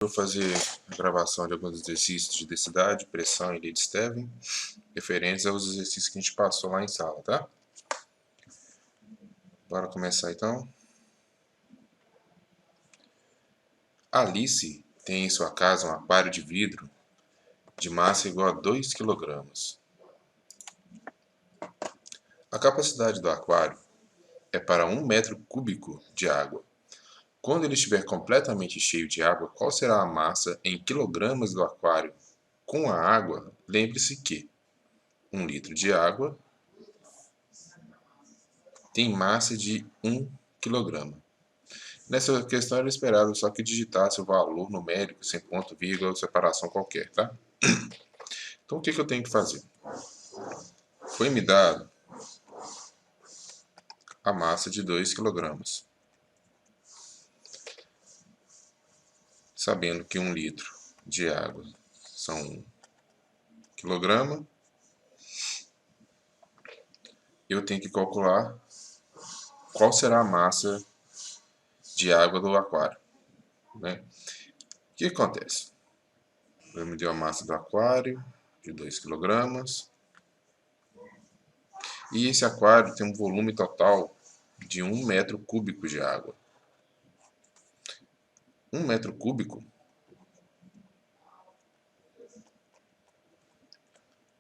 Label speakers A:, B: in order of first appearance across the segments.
A: Vou fazer a gravação de alguns exercícios de densidade, pressão e lei de Stevin, referentes aos exercícios que a gente passou lá em sala, tá? Bora começar então. Alice tem em sua casa um aquário de vidro de massa igual a 2 kg. A capacidade do aquário é para 1 metro cúbico de água. Quando ele estiver completamente cheio de água, qual será a massa em quilogramas do aquário com a água? Lembre-se que 1 litro de água tem massa de 1 kg. Nessa questão era esperado só que digitasse o valor numérico sem ponto, vírgula ou separação qualquer, tá? Então o que eu tenho que fazer? Foi-me dado a massa de 2 kg. Sabendo que 1 litro de água são 1 kg, eu tenho que calcular qual será a massa de água do aquário, né? O que acontece? Eu me deu a massa do aquário de 2 kg. E esse aquário tem um volume total de 1 metro cúbico de água. 1 metro cúbico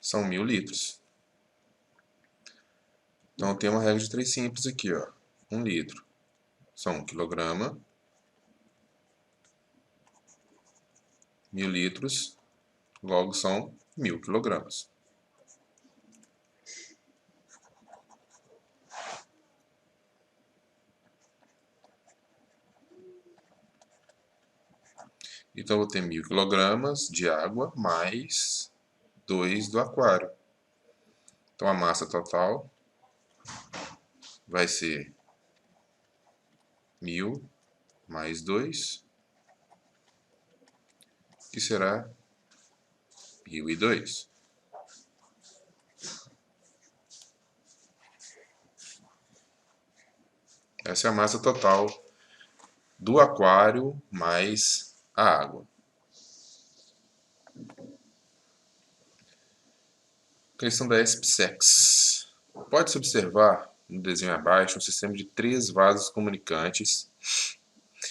A: são 1000 litros. Então tem uma regra de 3 simples aqui, ó. 1 litro são 1 kg. 1000 litros, logo são 1000 kg. Então eu vou ter 1000 kg de água mais 2 do aquário. Então a massa total vai ser 1000 mais 2, que será 1002. Essa é a massa total do aquário mais a água. Questão da SPSEX. Pode-se observar no desenho abaixo um sistema de 3 vasos comunicantes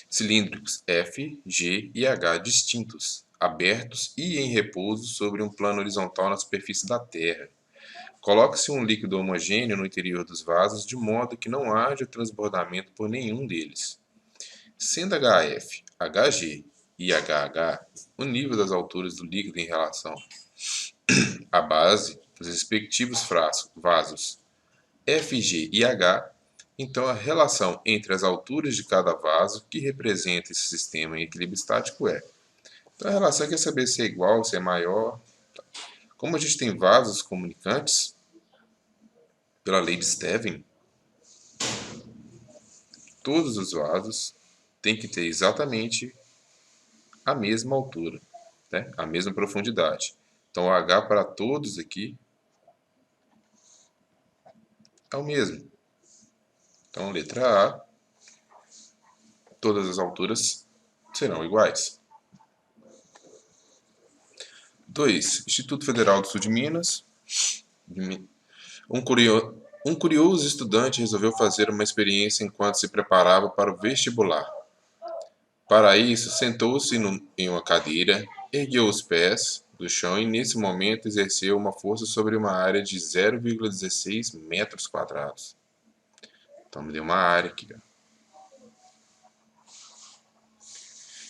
A: cilíndricos F, G e H distintos, abertos e em repouso sobre um plano horizontal na superfície da Terra. Coloque-se um líquido homogêneo no interior dos vasos de modo que não haja transbordamento por nenhum deles. Sendo HF, HG e HH o nível das alturas do líquido em relação à base dos respectivos vasos FG e H, então a relação entre as alturas de cada vaso que representa esse sistema em equilíbrio estático é. Então a relação quer saber se é igual, se é maior. Como a gente tem vasos comunicantes, pela lei de Stevin, todos os vasos têm que ter exatamente a mesma altura, né? A mesma profundidade. Então o H para todos aqui é o mesmo. Então letra A, todas as alturas serão iguais. 2. Instituto Federal do Sul de Minas. Um curioso estudante resolveu fazer uma experiência enquanto se preparava para o vestibular. Para isso, sentou-se em uma cadeira, ergueu os pés do chão e, nesse momento, exerceu uma força sobre uma área de 0,16 metros quadrados. Então, me deu uma área aqui.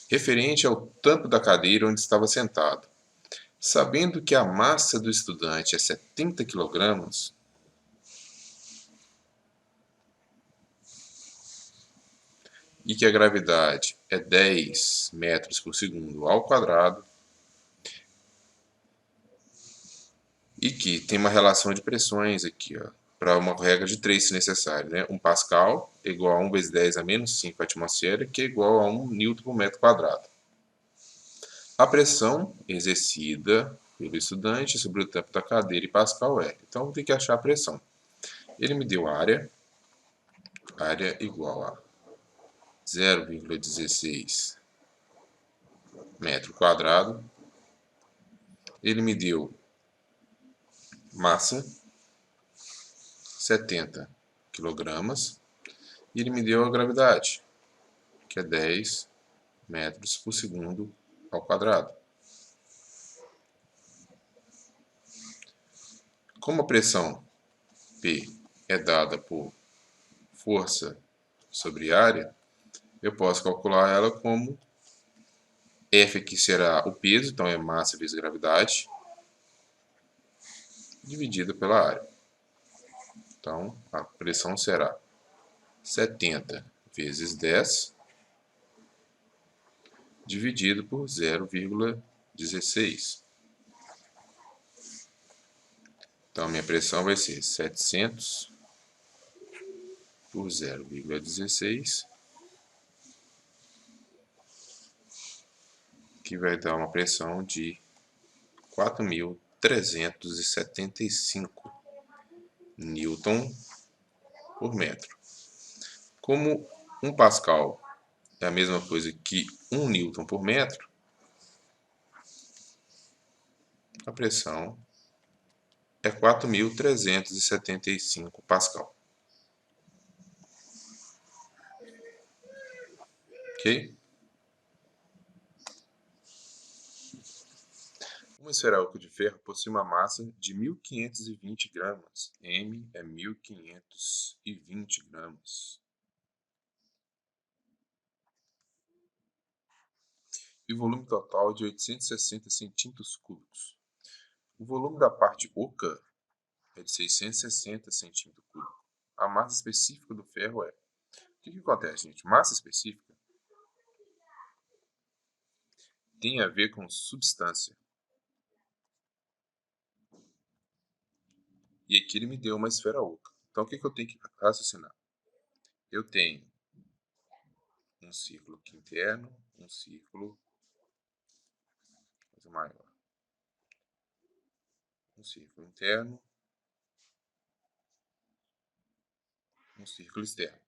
A: Referente ao tampo da cadeira onde estava sentado. Sabendo que a massa do estudante é 70 kg, e que a gravidade é 10 metros por segundo ao quadrado, e que tem uma relação de pressões aqui, ó, para uma regra de 3 se necessário, né? 1 Pascal é igual a 1 vezes 10 a menos 5 atmosfera, que é igual a 1 Newton por metro quadrado. A pressão exercida pelo estudante sobre o tampo da cadeira e Pascal é. Então, vou ter que achar a pressão. Ele me deu área igual a 0,16 metro quadrado. Ele me deu massa, 70 quilogramas. E ele me deu a gravidade, que é 10 metros por segundo ao quadrado. Como a pressão P é dada por força sobre área, eu posso calcular ela como F, que será o peso, então é massa vezes gravidade, dividida pela área. Então, a pressão será 70 vezes 10, dividido por 0,16. Então, a minha pressão vai ser 700 por 0,16, que vai dar uma pressão de 4.375 newton por metro. Como 1 pascal é a mesma coisa que 1 newton por metro, a pressão é 4.375 pascal. Ok? Uma esfera oca de ferro possui uma massa de 1.520 gramas. M é 1.520 gramas. E o volume total é de 860 centímetros cúbicos. O volume da parte oca é de 660 centímetros cúbicos. A massa específica do ferro é... O que acontece, gente? Massa específica tem a ver com substância. E aqui ele me deu uma esfera oca. Então, o que eu tenho que raciocinar? Eu tenho um círculo aqui interno, um círculo maior. Um círculo interno, um círculo externo.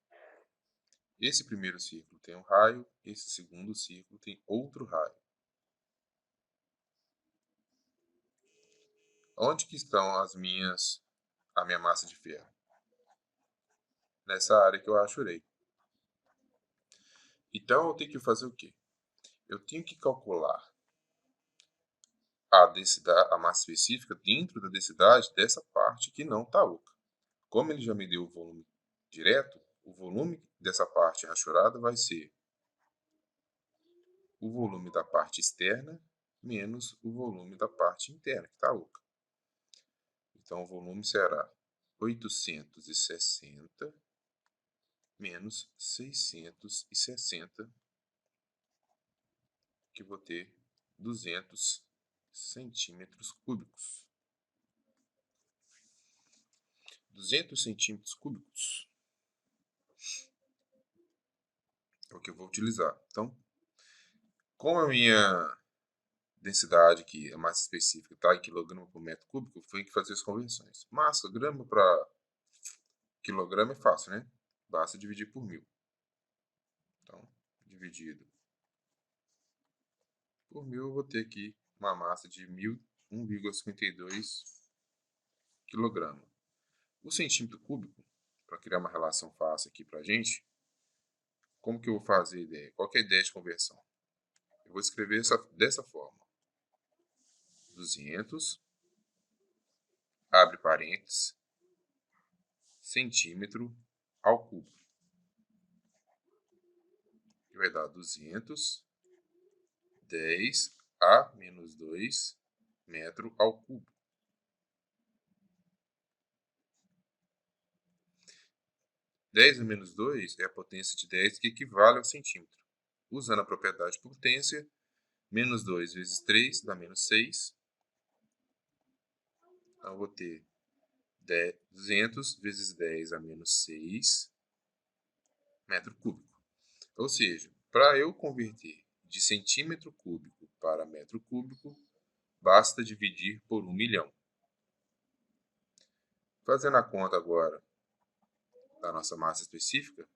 A: Esse primeiro círculo tem um raio, esse segundo círculo tem outro raio. Onde que estão a minha massa de ferro? Nessa área que eu rachurei. Então eu tenho que fazer o quê? Eu tenho que calcular a massa específica dentro da densidade dessa parte que não está oca. Como ele já me deu o volume direto, o volume dessa parte rachurada vai ser o volume da parte externa menos o volume da parte interna, que está oca. Então, o volume será 860 menos 660, que vou ter 200 centímetros cúbicos. 200 centímetros cúbicos é o que eu vou utilizar. Então, como a minha densidade, que é massa específica, está em quilograma por metro cúbico, eu tenho que fazer as conversões. Massa, grama para quilograma é fácil, né? Basta dividir por 1000. Então, dividido por 1000, eu vou ter aqui uma massa de 1,52 kg. O centímetro cúbico, para criar uma relação fácil aqui para a gente, como que eu vou fazer a ideia? Qual que é a ideia de conversão? Eu vou escrever dessa forma. 200, abre parênteses, centímetro ao cubo. Que vai dar 210 a menos 2 metro ao cubo. 10 a menos 2 é a potência de 10, que equivale ao centímetro. Usando a propriedade de potência, menos 2 vezes 3 dá menos 6. Então, eu vou ter 200 vezes 10 a menos 6 metro cúbico. Ou seja, para eu converter de centímetro cúbico para metro cúbico, basta dividir por 1 milhão. Fazendo a conta agora da nossa massa específica,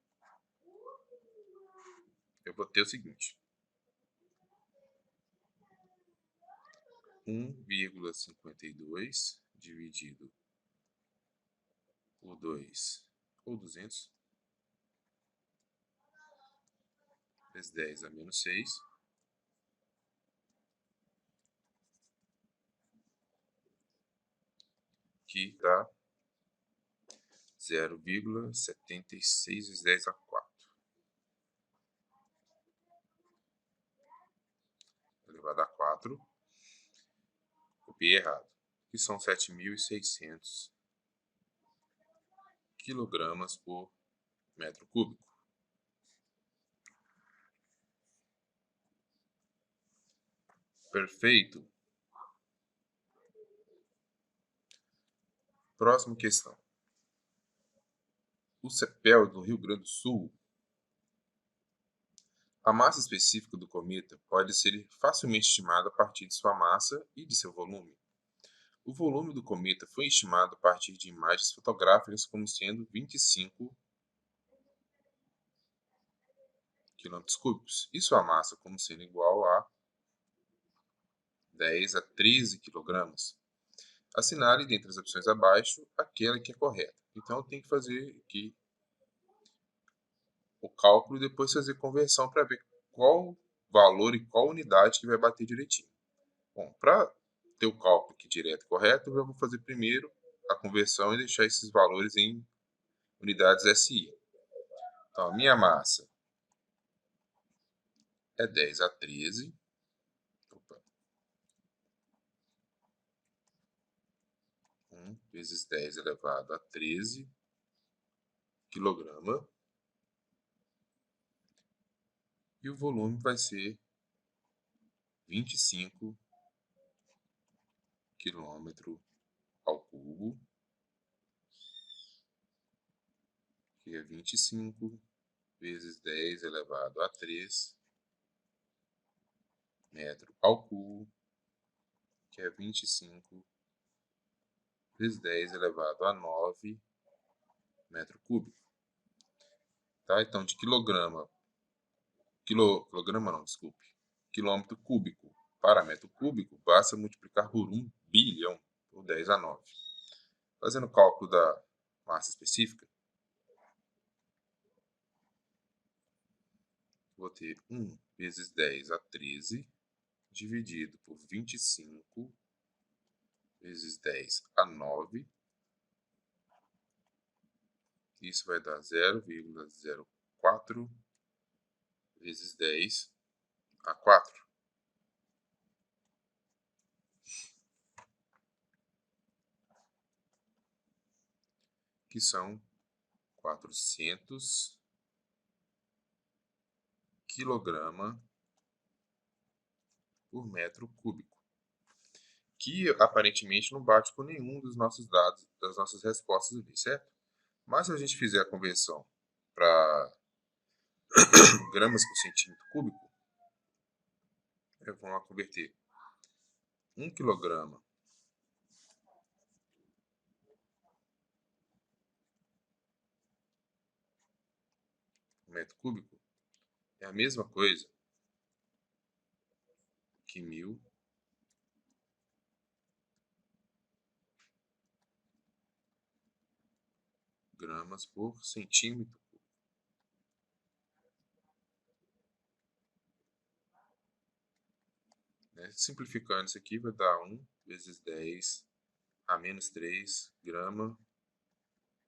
A: eu vou ter o seguinte. 1,52 dividido por 2 ou 200 vezes 10 a menos 6, que dá 0,76 vezes 10 a 4 elevado a 4, copiei errado, que são 7.600 quilogramas por metro cúbico. Perfeito. Próxima questão. O CEPEL do Rio Grande do Sul. A massa específica do cometa pode ser facilmente estimada a partir de sua massa e de seu volume. O volume do cometa foi estimado a partir de imagens fotográficas como sendo 25 km3 e sua massa como sendo igual a 10 a 13 kg. Assinale dentre as opções abaixo aquela que é correta. Então eu tenho que fazer aqui o cálculo e depois fazer conversão para ver qual valor e qual unidade que vai bater direitinho. Bom, para ter o cálculo aqui direto e correto, eu já vou fazer primeiro a conversão e deixar esses valores em unidades SI. Então, a minha massa é 10 a 13. Opa. 1 vezes 10 elevado a 13 quilograma. E o volume vai ser 25 quilômetro ao cubo, que é 25 vezes 10 elevado a 3 metro ao cubo, que é 25 vezes 10 elevado a 9 metro cúbico. Tá? Então, de quilograma não, desculpe, quilômetro cúbico para metro cúbico, basta multiplicar por 1 bilhão, por 10 a 9. Fazendo o cálculo da massa específica, vou ter 1 vezes 10 a 13, dividido por 25 vezes 10 a 9. Isso vai dar 0,04 vezes 10 a 4. Que são 400 kg por metro cúbico, que aparentemente não bate com nenhum dos nossos dados, das nossas respostas ali, certo? Mas se a gente fizer a conversão para gramas por centímetro cúbico, vamos lá converter 1 kg por metro cúbico é a mesma coisa que 1000 gramas por centímetro cúbico. Simplificando isso aqui, vai dar 1 vezes 10 a menos 3 grama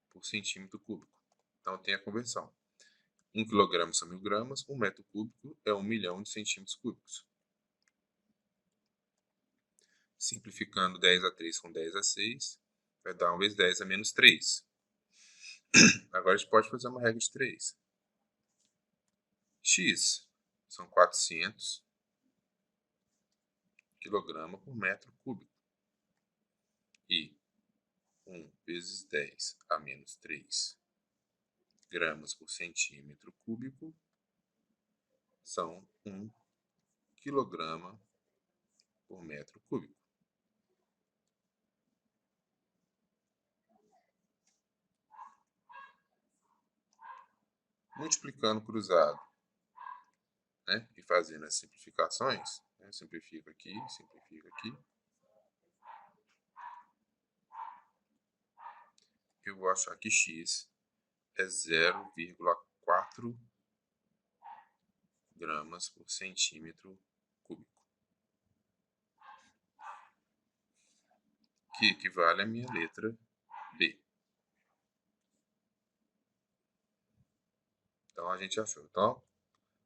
A: por centímetro cúbico. Então tem a conversão. 1 kg são 1000 gramas, 1 metro cúbico é 1 milhão de centímetros cúbicos. Simplificando 10 a 3 com 10 a 6, vai dar 1 vezes 10 a menos 3. Agora a gente pode fazer uma regra de 3. X são 400 kg por metro cúbico. E 1 vezes 10 a menos 3 gramas por centímetro cúbico são 1 kg por metro cúbico. Multiplicando cruzado, e fazendo as simplificações, simplifica aqui, eu vou achar que x é 0,4 gramas por centímetro cúbico, que equivale à minha letra B. Então, a gente achou. Então,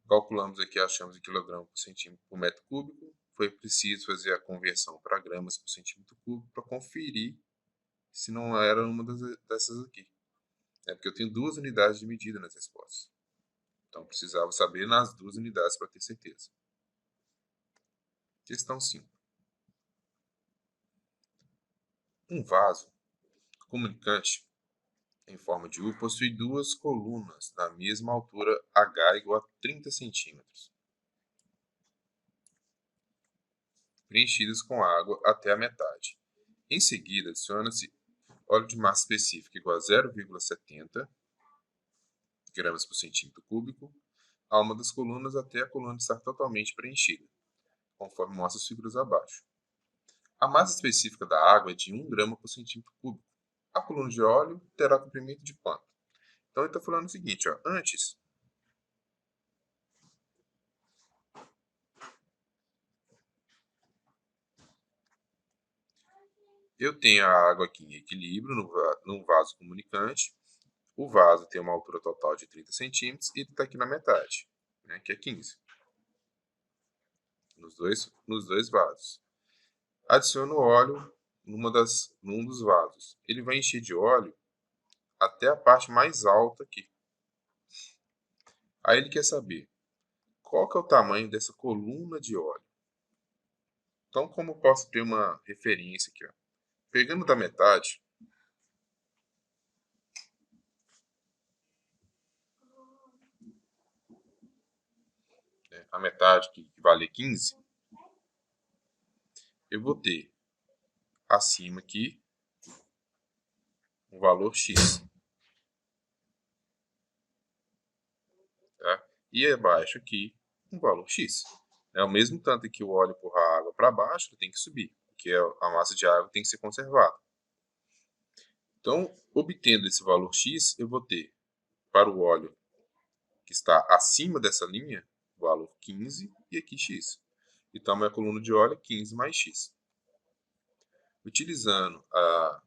A: calculamos aqui, achamos em quilograma por centímetro por metro cúbico. Foi preciso fazer a conversão para gramas por centímetro cúbico para conferir se não era uma dessas aqui. É porque eu tenho duas unidades de medida nas respostas. Então, precisava saber nas duas unidades para ter certeza. Questão 5. Um vaso comunicante em forma de U possui duas colunas na mesma altura H igual a 30 centímetros, preenchidas com água até a metade. Em seguida, adiciona-se óleo de massa específica igual a 0,70 gramas por centímetro cúbico a uma das colunas até a coluna estar totalmente preenchida, conforme mostra as figuras abaixo. A massa específica da água é de 1 grama por centímetro cúbico. A coluna de óleo terá comprimento de quanto? Então, ele está falando o seguinte, ó, antes eu tenho a água aqui em equilíbrio no vaso comunicante. O vaso tem uma altura total de 30 centímetros e está aqui na metade, né, que é 15. Nos dois vasos. Adiciono óleo num dos vasos. Ele vai encher de óleo até a parte mais alta aqui. Aí ele quer saber qual que é o tamanho dessa coluna de óleo. Então, como eu posso ter uma referência aqui? Ó? Pegando da metade, né, a metade que vale 15, eu vou ter acima aqui um valor X. Tá? E abaixo aqui um valor X. É o mesmo tanto que o óleo empurra a água para baixo, tem que subir, porque a massa de água tem que ser conservada. Então, obtendo esse valor X, eu vou ter para o óleo que está acima dessa linha, o valor 15 e aqui X. Então, minha coluna de óleo é 15 mais X. Utilizando a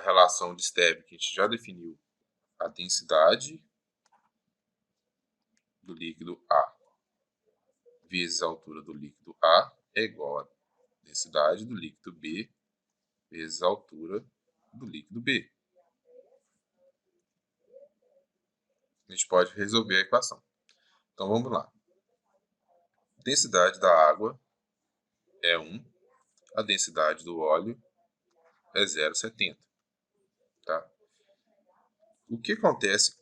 A: relação de Steb que a gente já definiu, a densidade do líquido A vezes a altura do líquido A é igual a densidade do líquido B vezes a altura do líquido B. A gente pode resolver a equação. Então, vamos lá. A densidade da água é 1, a densidade do óleo é 0,70. Tá? O que acontece,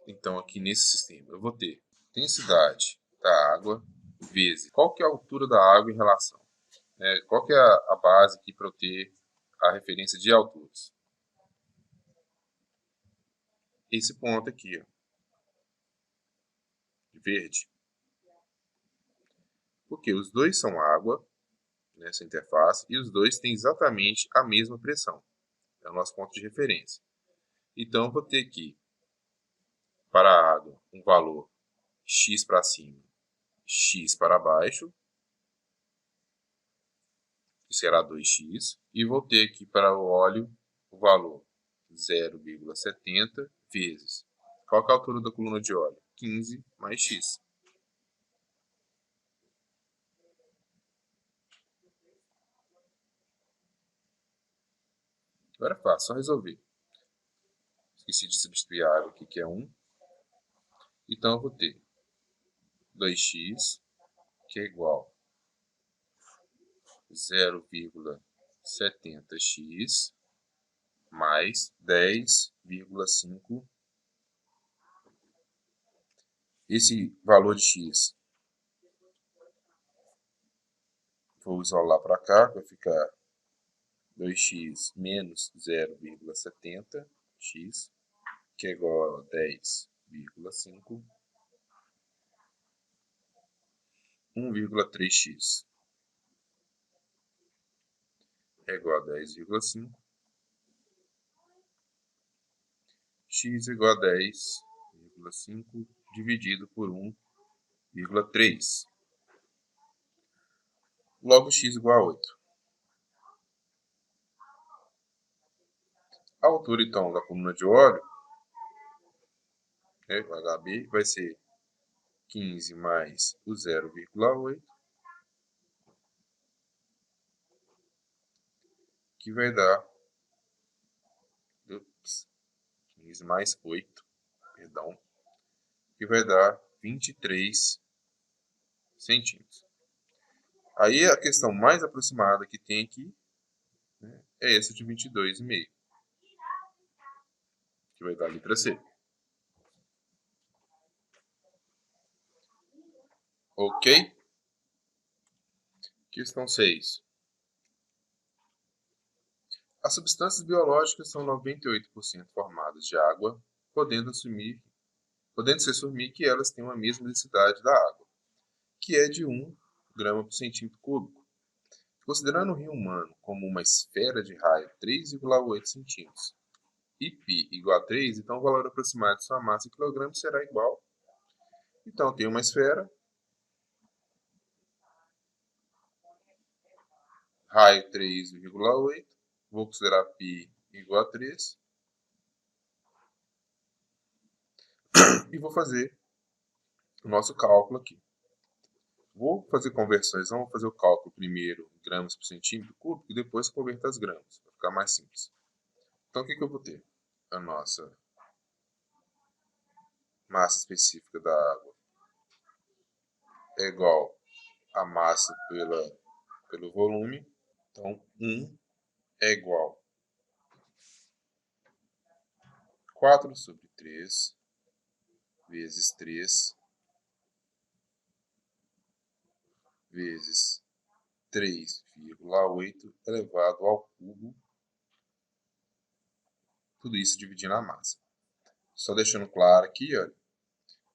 A: então, aqui nesse sistema? Eu vou ter densidade da água vezes qual que é a altura da água em relação. Qual que é a base aqui para eu ter a referência de alturas? Esse ponto aqui, ó, de verde. Porque os dois são água, nessa interface, e os dois têm exatamente a mesma pressão. É o nosso ponto de referência. Então, eu vou ter aqui, para a água, um valor x para cima, x para baixo, que será 2x, e vou ter aqui para o óleo o valor 0,70 vezes. Qual é a altura da coluna de óleo? 15 mais x. Agora é fácil, só resolver. Esqueci de substituir a água aqui, que é 1. Então, eu vou ter 2x, que é igual a 0,70x mais 10,5. Esse valor de x, vou isolar para cá, vai ficar 2x menos 0,70x, que é igual a 10,5, 1,3x é igual a 10,5, x igual a 10,5 dividido por 1,3. Logo, x igual a 8. A altura, então, da coluna de óleo, o HB, vai ser 15 mais o 0,8, que vai dar 15 mais 8, perdão, que vai dar 23 centímetros. Aí a questão mais aproximada que tem aqui, né, é essa de 22,5, que vai dar a letra C. Ok? Questão 6. As substâncias biológicas são 98% formadas de água, podendo-se assumir que elas têm a mesma densidade da água, que é de 1 grama por centímetro cúbico. Considerando o rio humano como uma esfera de raio 3,8 centímetros e π igual a 3, então o valor aproximado de sua massa em quilogramas será igual. Então, tem uma esfera, raio 3,8, vou considerar π igual a 3, e vou fazer o nosso cálculo aqui. Vou fazer conversões, vamos fazer o cálculo primeiro em gramas por centímetro cúbico e depois converter as gramas, para ficar mais simples. Então, o que eu vou ter? A nossa massa específica da água é igual a massa pelo volume. Então, 1 é igual a 4 sobre 3 vezes 3 vezes 3,8 elevado ao cubo. Tudo isso dividindo a massa. Só deixando claro aqui, olha,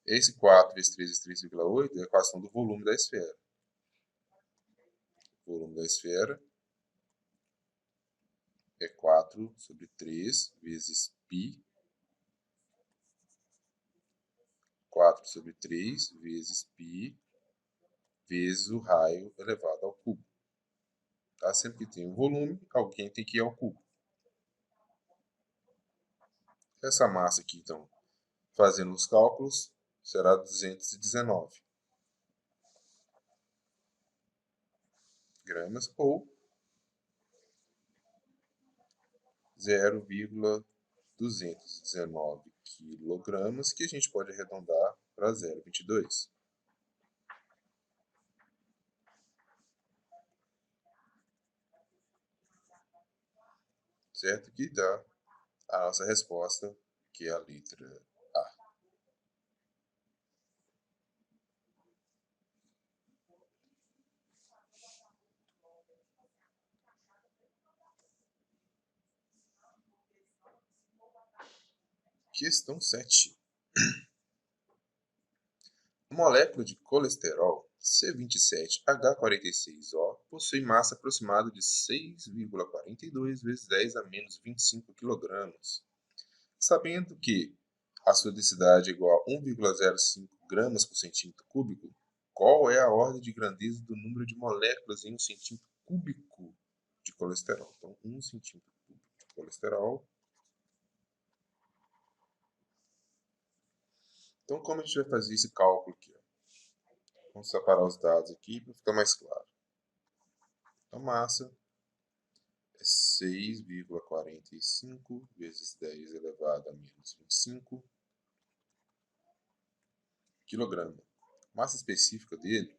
A: esse 4 vezes 3 vezes 3,8 é a equação do volume da esfera. O volume da esfera é 4 sobre 3 vezes π. 4 sobre 3 vezes π vezes o raio elevado ao cubo. Tá? Sempre que tem um volume, alguém tem que ir ao cubo. Essa massa aqui, então, fazendo os cálculos, será 219 gramas ou 0,219 quilogramas, que a gente pode arredondar para 0,22. Certo? Que dá a nossa resposta, que é a letra A. Questão 7. A molécula de colesterol C27H46O possui massa aproximada de 6,42 vezes 10 a menos 25 kg. Sabendo que a sua densidade é igual a 1,05 gramas por centímetro cúbico, qual é a ordem de grandeza do número de moléculas em 1 centímetro cúbico de colesterol? Então, 1 centímetro cúbico de colesterol. Então, como a gente vai fazer esse cálculo aqui? Vamos separar os dados aqui para ficar mais claro. A massa é 6,45 vezes 10 elevado a menos 25 kg. Massa específica dele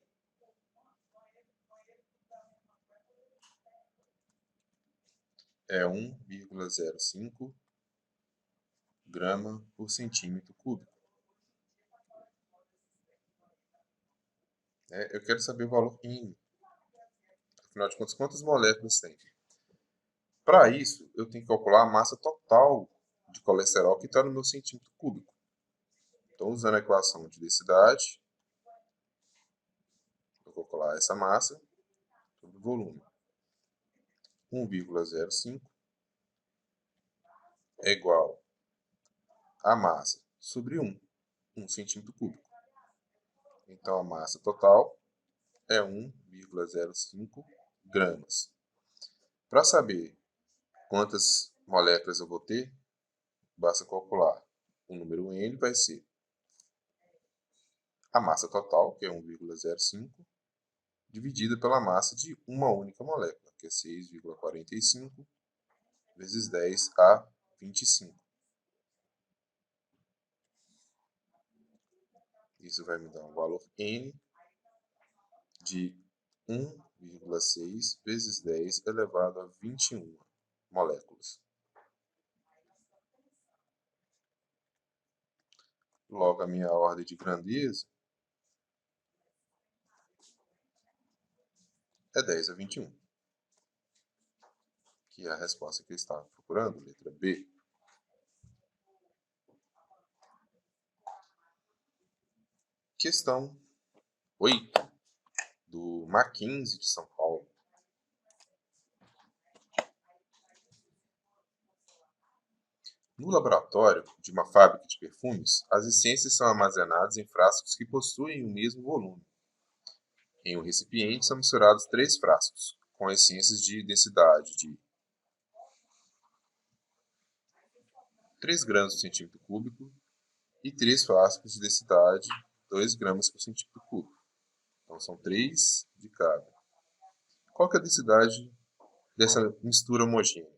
A: é 1,05 grama por centímetro cúbico. Eu quero saber o valor N. Afinal de contas, quantas moléculas tem? Para isso, eu tenho que calcular a massa total de colesterol que está no meu centímetro cúbico. Então, usando a equação de densidade, vou calcular essa massa sobre o volume. 1,05 é igual a massa sobre 1 centímetro cúbico. Então, a massa total é 1,05 gramas. Para saber quantas moléculas eu vou ter, basta calcular. O número N vai ser a massa total, que é 1,05, dividida pela massa de uma única molécula, que é 6,45 vezes 10 a 25. Isso vai me dar um valor N de 1,6 vezes 10 elevado a 21 moléculas. Logo, a minha ordem de grandeza é 10 a 21, que é a resposta que eu estava procurando, letra B. Questão 8, do Mackenzie de São Paulo. No laboratório de uma fábrica de perfumes, as essências são armazenadas em frascos que possuem o mesmo volume. Em um recipiente são misturados 3 frascos, com essências de densidade de 3 gramas por centímetro cúbico e 3 frascos de densidade de 2 gramas por centímetro cúbico. Então, são 3 de cada. Qual que é a densidade dessa mistura homogênea?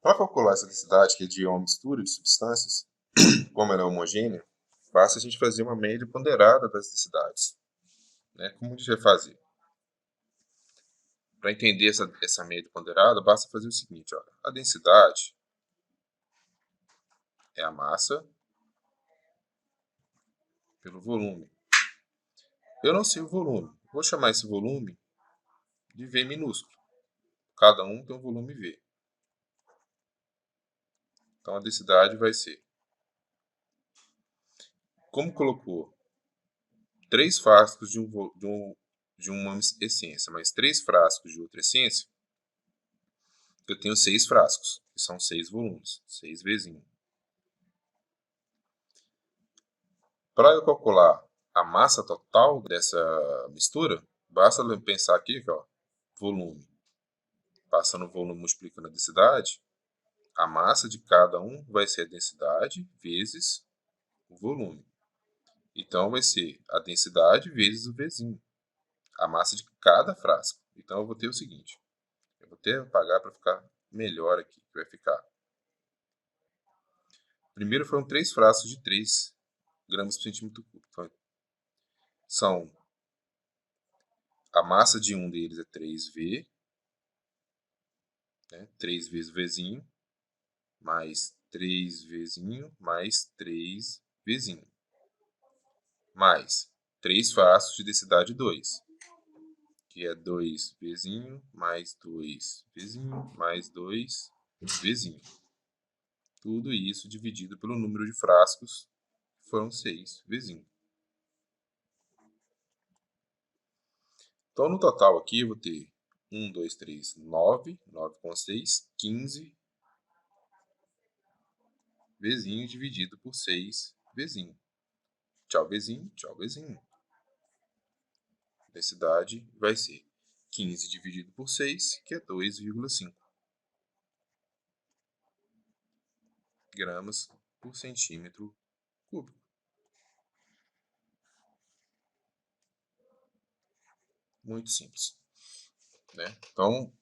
A: Para calcular essa densidade, que é de uma mistura de substâncias, como ela é homogênea, basta a gente fazer uma média ponderada das densidades. Como a gente vai fazer? Para entender essa média ponderada, basta fazer o seguinte. Olha, a densidade é a massa pelo volume. Eu não sei o volume. Vou chamar esse volume de V minúsculo. Cada um tem um volume V. Então, a densidade vai ser, como colocou 3 frascos de uma essência, mais 3 frascos de outra essência, eu tenho 6 frascos, que são 6 volumes, 6 vezes. Para eu calcular a massa total dessa mistura, basta pensar aqui, ó, volume. Passando o volume multiplicando a densidade, a massa de cada um vai ser a densidade vezes o volume. Então, vai ser a densidade vezes o Vzinho, a massa de cada frasco. Então, eu vou ter o seguinte, eu vou até apagar para ficar melhor aqui, que vai ficar. Primeiro foram 3 frascos de 3 gramas por centímetro cúbico. Então, a massa de um deles é 3V, 3 vezes Vzinho, mais 3Vzinho, mais 3Vzinho, mais 3 frascos de densidade 2, que é 2Vzinho, mais 2Vzinho, mais 2Vzinho. Tudo isso dividido pelo número de frascos, que foram 6Vzinho. Então, no total aqui, eu vou ter 1, 2, 3, 9, 9 com 6, 15 Vzinho dividido por 6 Vzinho. Tchau, Vzinho, tchau, Vzinho. Densidade vai ser 15 dividido por 6, que é 2,5 gramas por centímetro cúbico. Muito simples. Então,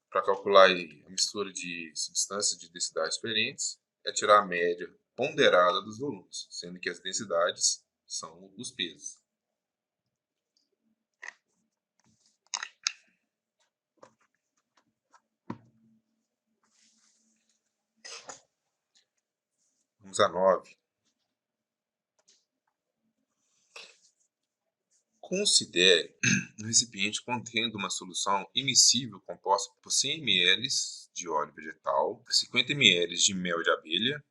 A: para calcular a mistura de substâncias de densidades diferentes, é tirar a média ponderada dos volumes, sendo que as densidades são os pesos. Vamos a 9. Considere um recipiente contendo uma solução immiscível composta por 100 ml de óleo vegetal, 50 ml de mel de abelha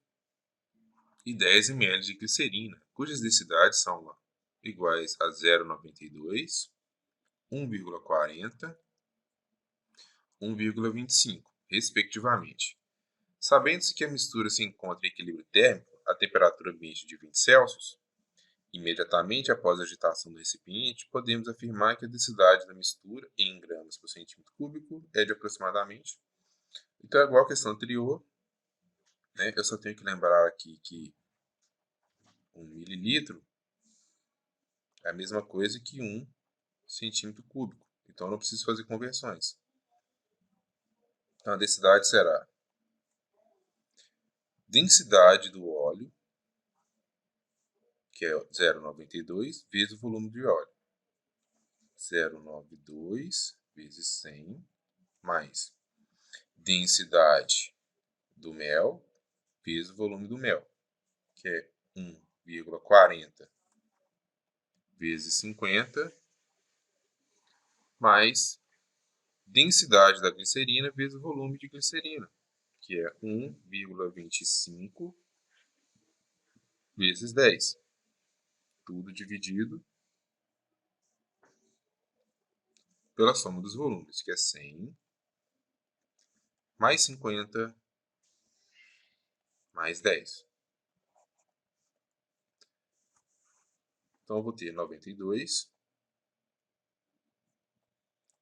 A: e 10 ml de glicerina, cujas densidades são iguais a 0,92, 1,40, 1,25, respectivamente. Sabendo-se que a mistura se encontra em equilíbrio térmico a temperatura ambiente de 20 Celsius, imediatamente após a agitação do recipiente, podemos afirmar que a densidade da mistura em gramas por centímetro cúbico é de aproximadamente. Então, é igual a questão anterior, né? Eu só tenho que lembrar aqui que 1 mililitro é a mesma coisa que 1 centímetro cúbico. Então, eu não preciso fazer conversões. Então, a densidade será densidade do óleo, que é 0,92, vezes o volume de óleo. 0,92 vezes 100, mais densidade do mel, vezes o volume do mel, que é 1,40 vezes 50, mais densidade da glicerina vezes o volume de glicerina, que é 1,25 vezes 10. Tudo dividido pela soma dos volumes, que é 100 mais 50 mais 10. Então, eu vou ter 92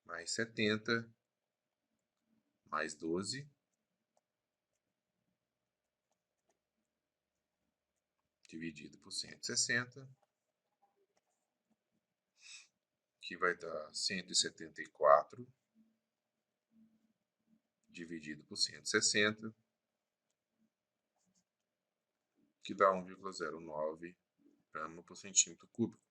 A: mais 70 mais 12 dividido por 160, que vai dar 174 dividido por 160, que dá 1,09 grama por centímetro cúbico.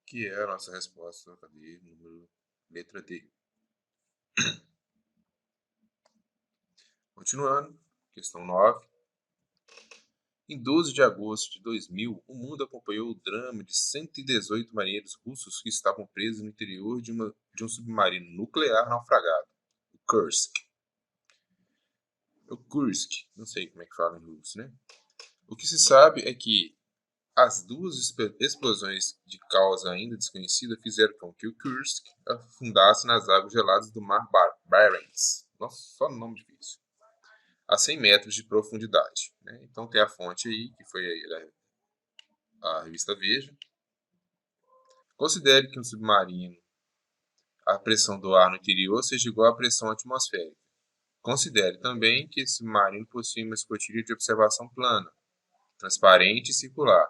A: Que é a nossa resposta, cadê? Letra D. Continuando, questão 9. Em 12 de agosto de 2000, o mundo acompanhou o drama de 118 marinheiros russos que estavam presos no interior de um submarino nuclear naufragado, o Kursk. O Kursk, não sei como é que fala em russo, né? O que se sabe é que as duas explosões de causa ainda desconhecida fizeram com que o Kursk afundasse nas águas geladas do mar Barents. Nossa, só nome difícil. A 100 metros de profundidade, né? Então tem a fonte aí, que foi a revista Veja. Considere que um submarino, a pressão do ar no interior seja igual à pressão atmosférica. Considere também que esse submarino possui uma escotilha de observação plana, transparente e circular,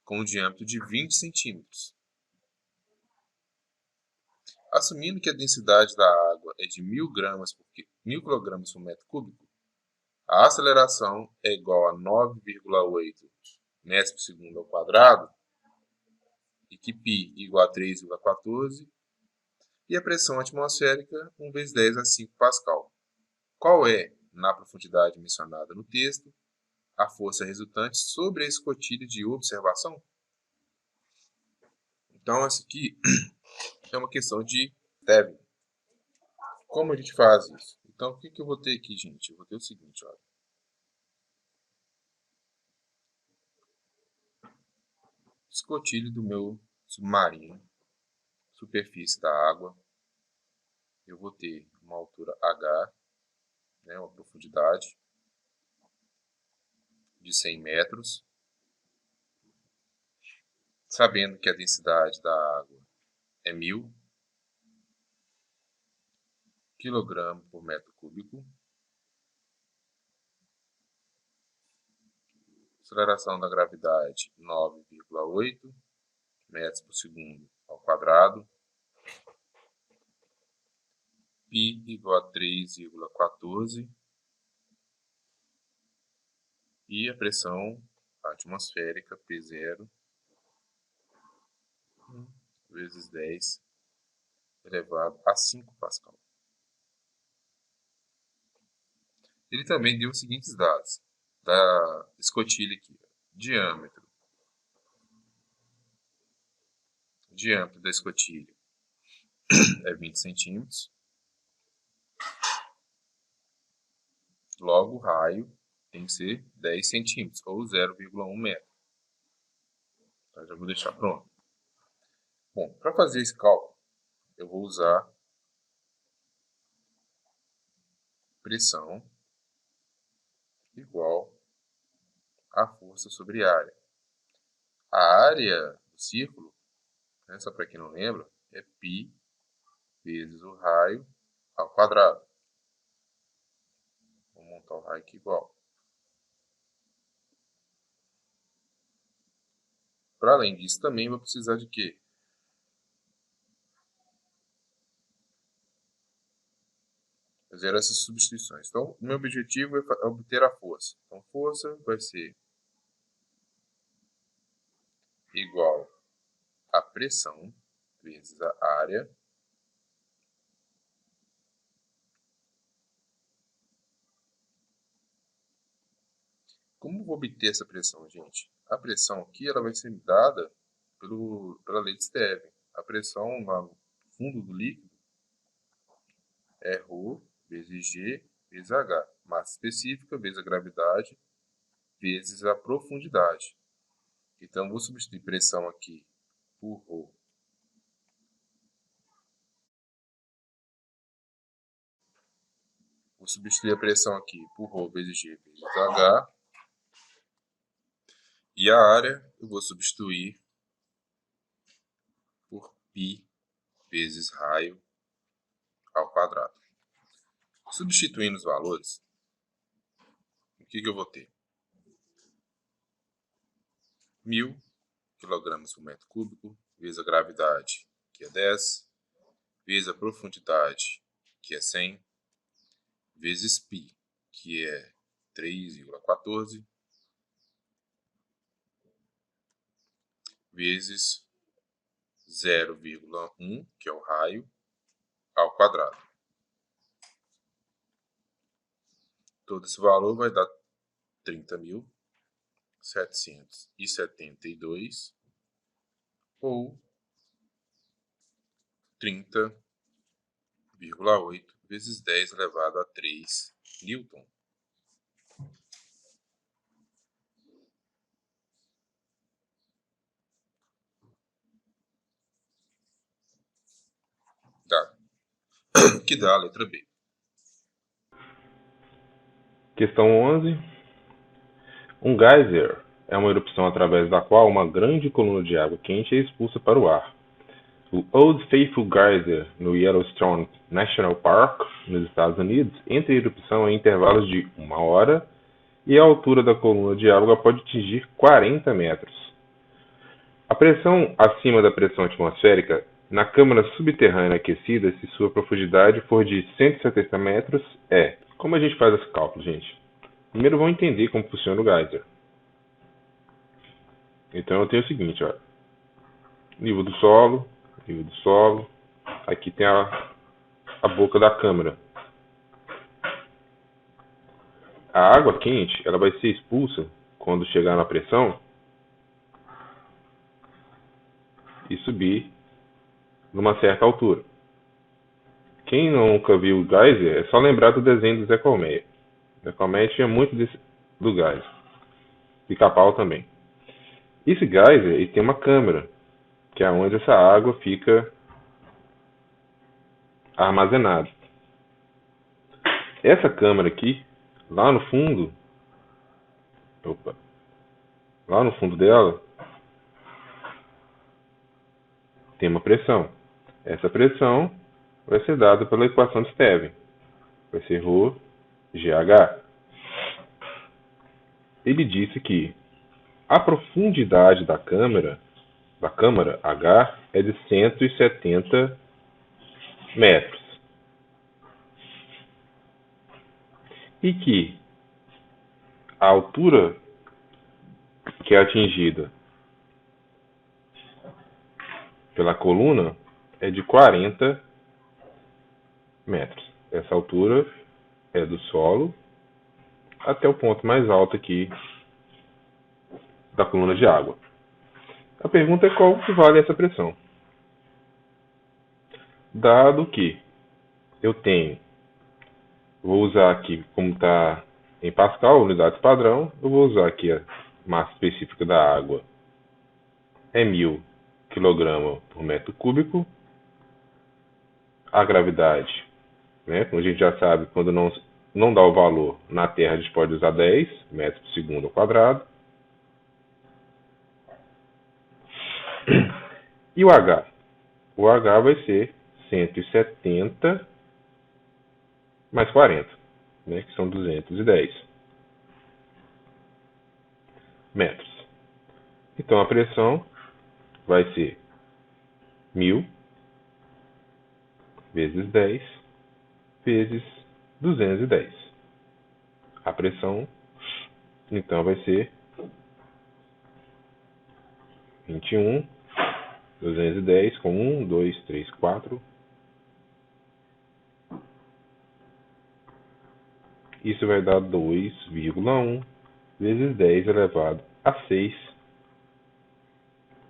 A: com um diâmetro de 20 centímetros. Assumindo que a densidade da água é de 1.000 kg por metro cúbico, a aceleração é igual a 9,8 metros por segundo ao quadrado, e que π igual a 3,14, e a pressão atmosférica 1 vezes 10 a 5 Pascal. Qual é, na profundidade mencionada no texto, a força resultante sobre a escotilha de observação? Então, essa aqui é uma questão de Devin. Como a gente faz isso? Então, o que eu vou ter aqui, gente? Eu vou ter o seguinte, olha. Escotilha do meu submarino, superfície da água. Eu vou ter uma altura H, né, uma profundidade de 100 metros. Sabendo que a densidade da água é 1.000 kg por metro cúbico. Aceleração da gravidade 9,8 metros por segundo ao quadrado. π igual a 3,14. E a pressão atmosférica P0 vezes 10 elevado a 5 Pascal. Ele também deu os seguintes dados da escotilha aqui. Diâmetro da escotilha é 20 centímetros. Logo, o raio tem que ser 10 centímetros, ou 0,1 metro. Então, já vou deixar pronto. Bom, para fazer esse cálculo, eu vou usar pressão igual a força sobre a área. A área do círculo, né, só para quem não lembra, é π vezes o raio ao quadrado. Vou montar o raio aqui igual. Para além disso, também vou precisar de quê? Fazer essas substituições. Então, o meu objetivo é obter a força. Então, força vai ser igual a pressão vezes a área. Como vou obter essa pressão, gente? A pressão aqui ela vai ser dada pela lei de Stevin. A pressão no fundo do líquido é ρ vezes G vezes H. Massa específica vezes a gravidade vezes a profundidade. Então, vou substituir pressão aqui por ρ. Vou substituir a pressão aqui por ρ vezes G vezes H. E a área eu vou substituir por π vezes raio ao quadrado. Substituindo os valores, o que eu vou ter? 1000 kg por metro cúbico, vezes a gravidade, que é 10, vezes a profundidade, que é 100, vezes π, que é 3,14, vezes 0,1, que é o raio, ao quadrado. Todo esse valor vai dar 30.772 ou 30,8 vezes 10 elevado a 3 Newton. Tá. Que dá a letra B.
B: Questão 11. Um geyser é uma erupção através da qual uma grande coluna de água quente é expulsa para o ar. O Old Faithful Geyser, no Yellowstone National Park, nos Estados Unidos, entra em erupção em intervalos de 1 hora e a altura da coluna de água pode atingir 40 metros. A pressão acima da pressão atmosférica na câmara subterrânea aquecida, se sua profundidade for de 170 metros, é... Como a gente faz esse cálculo, gente? Primeiro vamos entender como funciona o geyser. Então eu tenho o seguinte, ó. Nível do solo, aqui tem a boca da câmara. A água quente, ela vai ser expulsa quando chegar na pressão e subir numa certa altura. Quem nunca viu o geyser, é só lembrar do desenho do Zé Colmeia. Zé Colmeia tinha muito do geyser. Pica-pau também. Esse geyser, ele tem uma câmara, que é onde essa água fica armazenada. Essa câmara aqui, lá no fundo, lá no fundo dela, tem uma pressão. Essa pressão vai ser dada pela equação de Stevin. Vai ser ρ GH. Ele disse que a profundidade da câmara H é de 170 metros. E que a altura que é atingida pela coluna é de 40 metros. Essa altura é do solo até o ponto mais alto aqui da coluna de água. A pergunta é qual que vale essa pressão. Dado que eu tenho, vou usar aqui como está em Pascal, unidades padrão, eu vou usar aqui a massa específica da água é 1000 kg por metro cúbico, a gravidade, né? Como a gente já sabe, quando não dá o valor na Terra, a gente pode usar 10 metros por segundo ao quadrado. E o H? O H vai ser 170 mais 40, né? Que são 210 metros. Então a pressão vai ser 1000 vezes 10 vezes 210. A pressão, então, vai ser 21, 210 com 1, 2, 3, 4. Isso vai dar 2,1 vezes 10 elevado a 6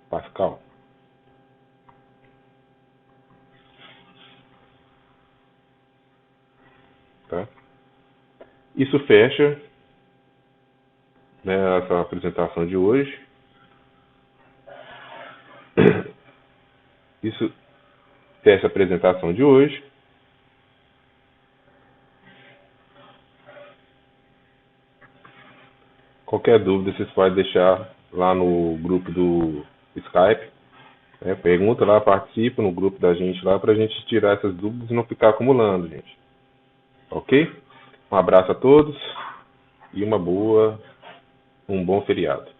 B: Pascal. Tá? Isso fecha, né, essa apresentação de hoje. Isso fecha a apresentação de hoje. Qualquer dúvida vocês podem deixar lá no grupo do Skype. Né? Pergunta lá, participa no grupo da gente lá para a gente tirar essas dúvidas e não ficar acumulando, gente. Ok? Um abraço a todos e um bom feriado.